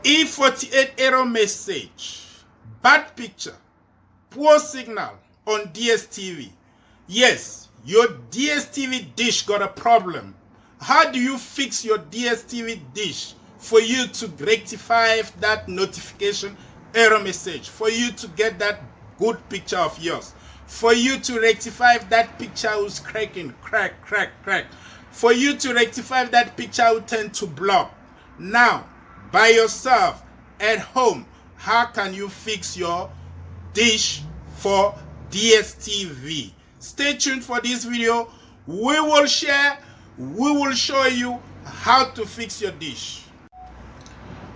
E48 error message, bad picture, poor signal on Dstv. Yes, your Dstv dish got a problem. How do you fix your Dstv dish for you to rectify that notification error message, for you to get that good picture of yours, for you to rectify that picture who's cracking, crack, for you to rectify that picture who tend to block? Now, by yourself at home, how can you fix your dish for Dstv? Stay tuned for this video. We will show you how to fix your dish.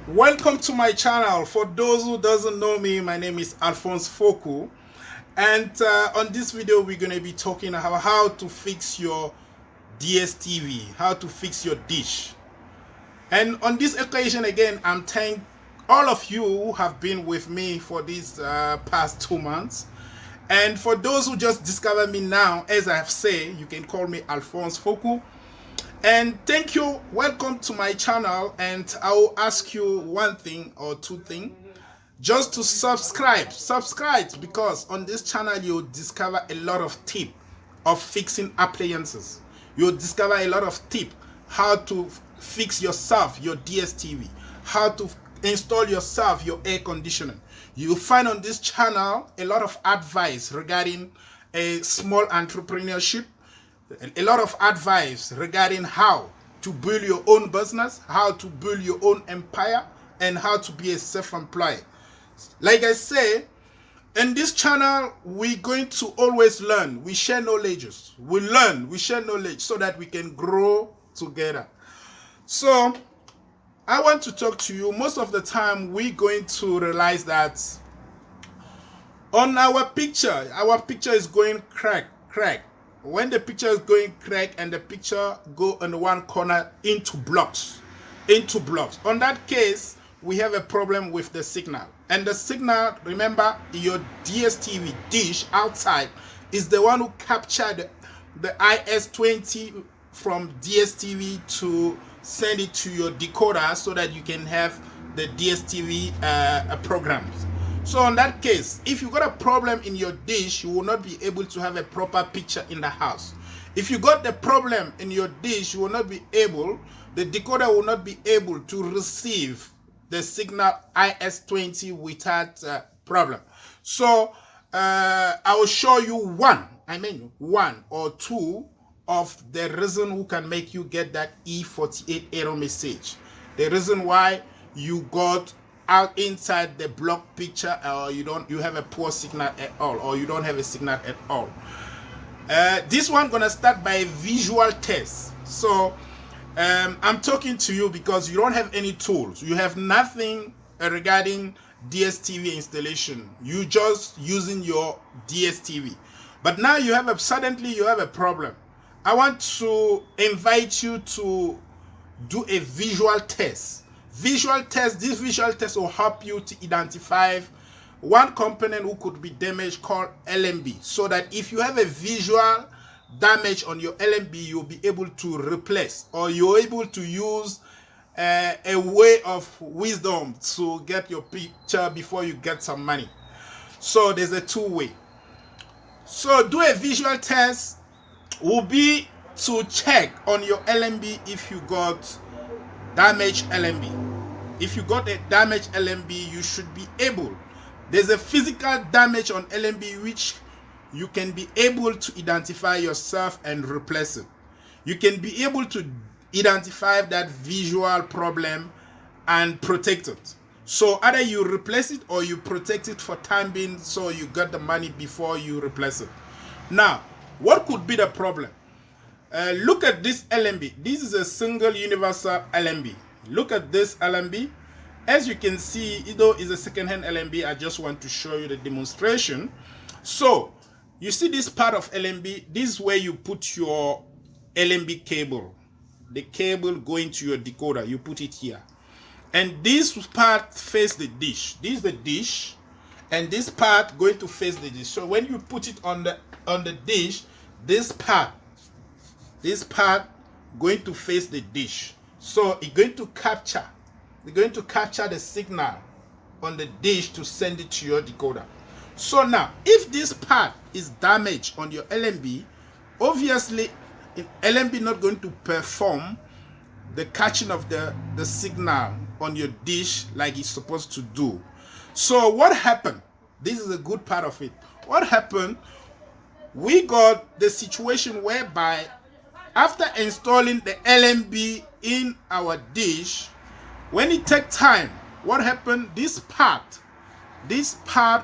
Welcome to my channel. For those who doesn't know me, my name is Alphonse Foku, and on this video we're going to be talking about how to fix your Dstv, how to fix your dish. And on this occasion again, I'm thanking all of you who have been with me for these past 2 months. And for those who just discovered me now, as I have said, you can call me Alphonse Foku. And thank you, welcome to my channel. And I will ask you one thing or two things, just to subscribe, because on this channel you'll discover a lot of tips of fixing appliances. You'll discover a lot of tips how to fix yourself your Dstv, how to install yourself your air conditioner. You'll find on this channel a lot of advice regarding a small entrepreneurship, a lot of advice regarding how to build your own business, how to build your own empire, and how to be a self-employed. Like I say, in this channel, we're going to always learn. We share knowledges. We learn, we share knowledge so that we can grow together. So, I want to talk to you. Most of the time, we're going to realize that on our picture is going crack. When the picture is going crack and the picture go in one corner into blocks. On that case, we have a problem with the signal. And the signal, remember, your Dstv dish outside is the one who captured the IS20 from Dstv to send it to your decoder so that you can have the Dstv programs. So in that case, if you got a problem in your dish, you will not be able to have a proper picture in the house. If you got the problem in your dish, you will not be able, the decoder will not be able to receive the signal IS20 without problem. So I will show you one or two of the reason who can make you get that E48 error message. The reason why you got out inside the block picture, or you have a poor signal at all, or you don't have a signal at all. This one gonna start by a visual test. So I'm talking to you because you don't have any tools. You have nothing regarding Dstv installation. You just using your Dstv. But now suddenly you have a problem. I want to invite you to do a visual test. This visual test will help you to identify one component who could be damaged called LMB, so that if you have a visual damage on your LMB, you'll be able to replace, or you're able to use a way of wisdom to get your picture before you get some money. So there's a two-way. So do a visual test will be to check on your LMB if you got damaged LMB. If you got a damaged LMB, you should be able. There's a physical damage on LMB which you can be able to identify yourself and replace it. You can be able to identify that visual problem and protect it. So either you replace it or you protect it for time being, so you got the money before you replace it. Now, what could be the problem? Look at this LMB. This is a single universal LMB. Look at this LMB. As you can see, though it's a second-hand LMB, I just want to show you the demonstration. So, you see this part of LMB. This is where you put your LMB cable. The cable going to your decoder. You put it here. And this part face the dish. This is the dish. And this part going to face the dish. So when you put it on the dish, this part going to face the dish. So it's going to capture they're going to capture the signal on the dish to send it to your decoder. So now, if this part is damaged on your LMB, obviously LMB not going to perform the catching of the signal on your dish like it's supposed to do. So what happened? This is a good part of it. What happened? We got the situation whereby after installing the LMB in our dish, when it takes time, what happened? This part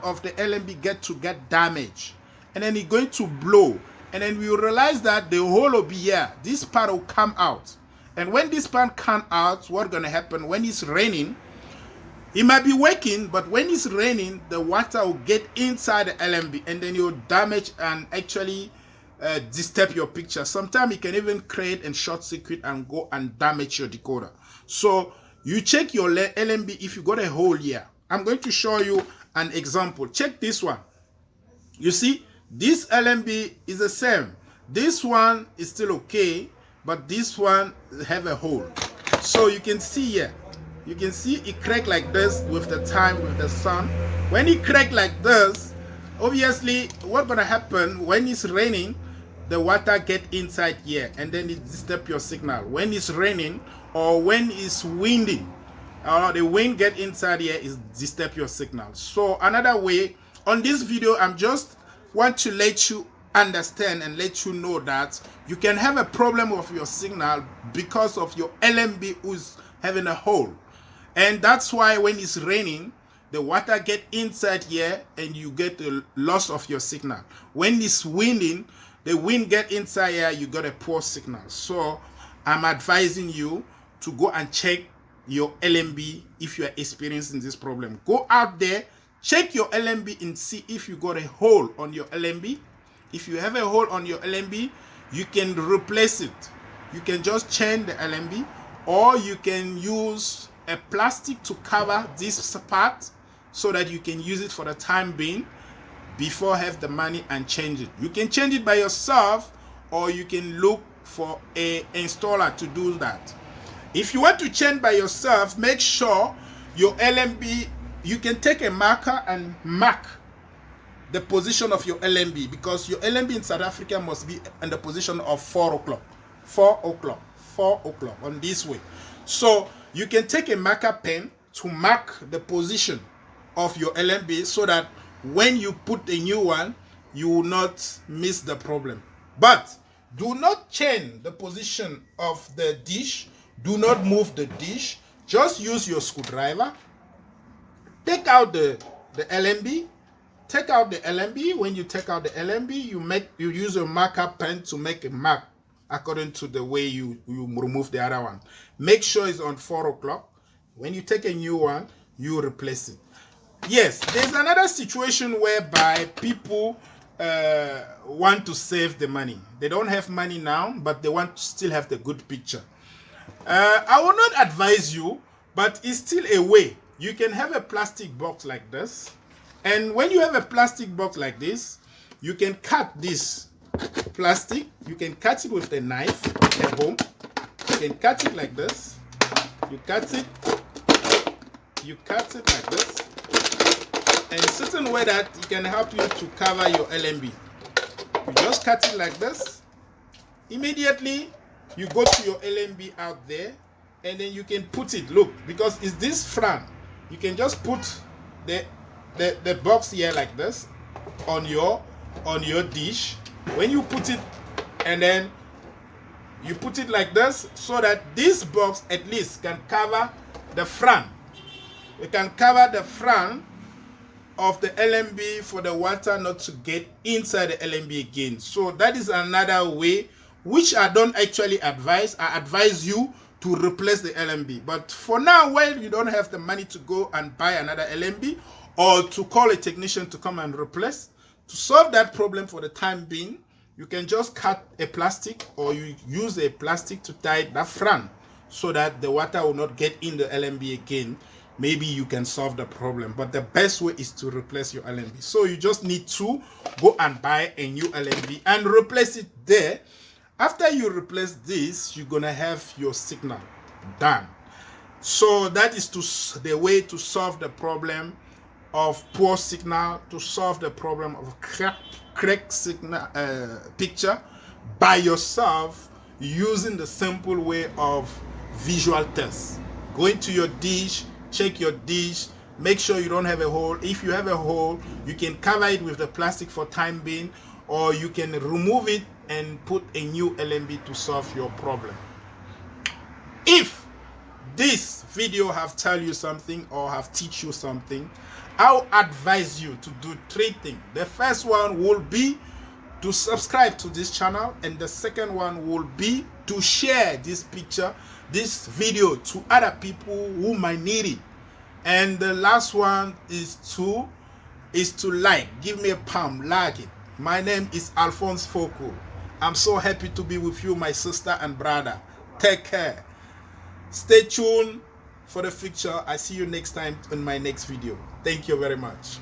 of the LMB get damaged, and then it's going to blow, and then we realize that the hole will be here. This part will come out, and when this part come out, what's gonna happen? When it's raining, it might be working, but when it's raining, the water will get inside the LMB, and then you'll damage and actually disturb your picture. Sometimes it can even create a short circuit and go and damage your decoder. So you check your LMB if you got a hole here. I'm going to show you an example. Check this one. You see, this LMB is the same. This one is still okay, but this one have a hole. So you can see here, you can see it crack like this with the time, with the sun. When it crack like this, obviously what's gonna happen when it's raining, the water get inside here and then it disturb your signal. When it's raining or when it's winding, the wind get inside here, is disturb your signal. So another way on this video, I'm just want to let you understand and let you know that you can have a problem with your signal because of your LMB who's having a hole. And that's why when it's raining, the water get inside here and you get the loss of your signal. When it's winding, the wind get inside here, you got a poor signal. So I'm advising you to go and check your LMB if you are experiencing this problem. Go out there, check your LMB and see if you got a hole on your LMB. If you have a hole on your LMB, you can replace it. You can just change the LMB, or you can use a plastic to cover this part so that you can use it for the time being before have the money and change it. You can change it by yourself, or you can look for a installer to do that. If you want to change by yourself, make sure your LMB, you can take a marker and mark the position of your LMB, because your LMB in South Africa must be in the position of 4 o'clock. 4 o'clock. 4 o'clock on this way. So you can take a marker pen to mark the position of your LMB so that when you put a new one, you will not miss the problem. But do not change the position of the dish. Do not move the dish. Just use your screwdriver. Take out the LMB. Take out the LMB. When you take out the LMB, you use a marker pen to make a mark according to the way you remove the other one. Make sure it's on 4 o'clock. When you take a new one, you replace it. Yes, there's another situation whereby people want to save the money. They don't have money now, but they want to still have the good picture. I will not advise you, but it's still a way. You can have a plastic box like this, and when you have a plastic box like this, you can cut this plastic. You can cut it with a knife at home. You can cut it like this. You cut it like this, and a certain way that it can help you to cover your LMB. You just cut it like this. Immediately you go to your LMB out there, and then you can put it, look, because it's this front. You can just put the box here like this on your dish. When you put it, and then you put it like this, so that this box at least can cover the front. It can cover the front of the LMB for the water not to get inside the LMB again. So that is another way, which I don't actually advise. I advise you to replace the LMB. But for now, when you don't have the money to go and buy another LMB, or to call a technician to come and replace, to solve that problem for the time being, you can just cut a plastic, or you use a plastic to tie the front so that the water will not get in the LMB again. Maybe you can solve the problem, but the best way is to replace your LMB. So you just need to go and buy a new LMB and replace it there. After you replace this, you're gonna have your signal done. So that is the way to solve the problem of poor signal, to solve the problem of cracked signal picture by yourself, using the simple way of visual test. Go into your dish, check your dish, make sure you don't have a hole. If you have a hole, you can cover it with the plastic for time being, or you can remove it and put a new LMB to solve your problem. If this video have tell you something or have teach you something, I'll advise you to do 3 things. The first one will be to subscribe to this channel, and the second one will be to share this picture, this video, to other people who might need it. And the last one is to like, give me a palm, like it. My name is Alphonse Foko. I'm so happy to be with you, my sister and brother. Take care. Stay tuned for the future. I see you next time in my next video. Thank you very much.